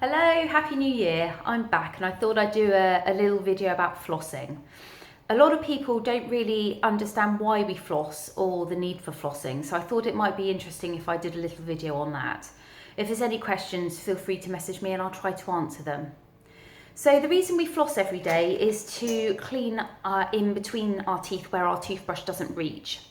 Hello, Happy New Year. I'm back and I thought I'd do a little video about flossing. A lot of people don't really understand why we floss or the need for flossing, so I thought it might be interesting if I did a little video on that. If there's any questions, feel free to message me and I'll try to answer them. So the reason we floss every day is to clean in between our teeth where our toothbrush doesn't reach.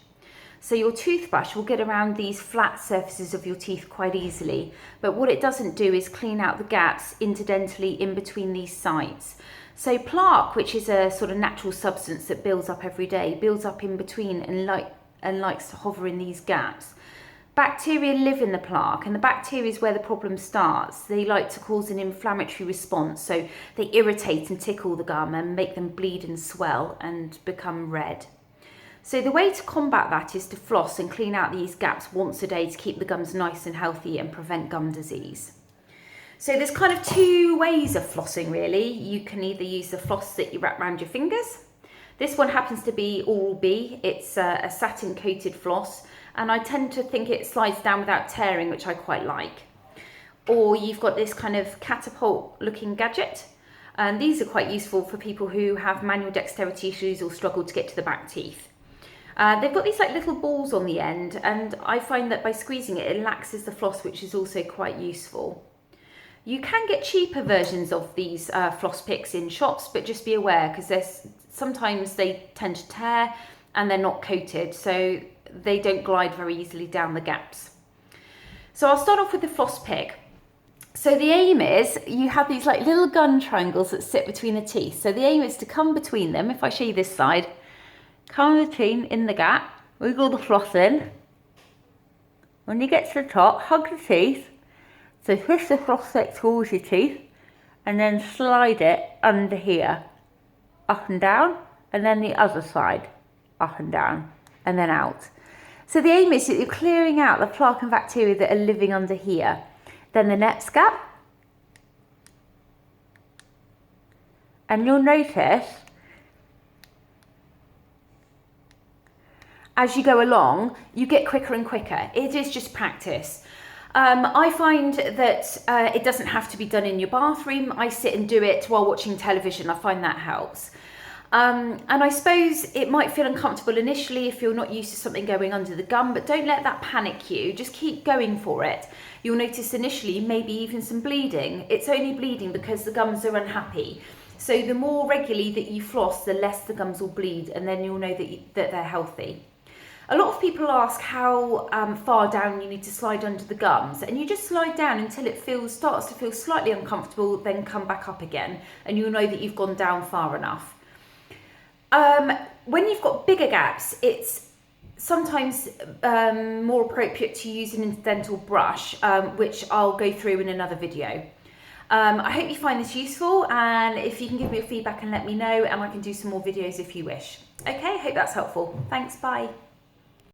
So your toothbrush will get around these flat surfaces of your teeth quite easily, but what it doesn't do is clean out the gaps interdentally in between these sides. So plaque, which is a sort of natural substance that builds up every day, builds up in between and likes to hover in these gaps. Bacteria live in the plaque, and the bacteria is where the problem starts. They like to cause an inflammatory response, so they irritate and tickle the gum and make them bleed and swell and become red. So the way to combat that is to floss and clean out these gaps once a day to keep the gums nice and healthy and prevent gum disease. So there's kind of two ways of flossing really. You can either use the floss that you wrap around your fingers. This one happens to be Oral-B. It's a satin coated floss, and I tend to think it slides down without tearing, which I quite like. Or you've got this kind of catapult looking gadget. And these are quite useful for people who have manual dexterity issues or struggle to get to the back teeth. They've got these like little balls on the end, and I find that by squeezing it, it laxes the floss, which is also quite useful. You can get cheaper versions of these floss picks in shops, but just be aware because sometimes they tend to tear and they're not coated, so they don't glide very easily down the gaps. So I'll start off with the floss pick. So the aim is you have these like little gun triangles that sit between the teeth. So the aim is to come between them. If I show you this side, come between in the gap, wiggle the floss in. When you get to the top, hug the teeth. So push the floss stick towards your teeth and then slide it under here, up and down, and then the other side, up and down, and then out. So the aim is that you're clearing out the plaque and bacteria that are living under here. Then the next gap, and you'll notice as you go along, you get quicker and quicker. It is just practice. I find that it doesn't have to be done in your bathroom. I sit and do it while watching television. I find that helps. And I suppose it might feel uncomfortable initially if you're not used to something going under the gum, but don't let that panic you. Just keep going for it. You'll notice initially maybe even some bleeding. It's only bleeding because the gums are unhappy. So the more regularly that you floss, the less the gums will bleed, and then you'll know that they're healthy. A lot of people ask how far down you need to slide under the gums, and you just slide down until it starts to feel slightly uncomfortable, then come back up again, and you'll know that you've gone down far enough. When you've got bigger gaps, it's sometimes more appropriate to use an incidental brush, which I'll go through in another video. I hope you find this useful, and if you can give me your feedback and let me know, and I can do some more videos if you wish. Okay, hope that's helpful. Thanks, bye.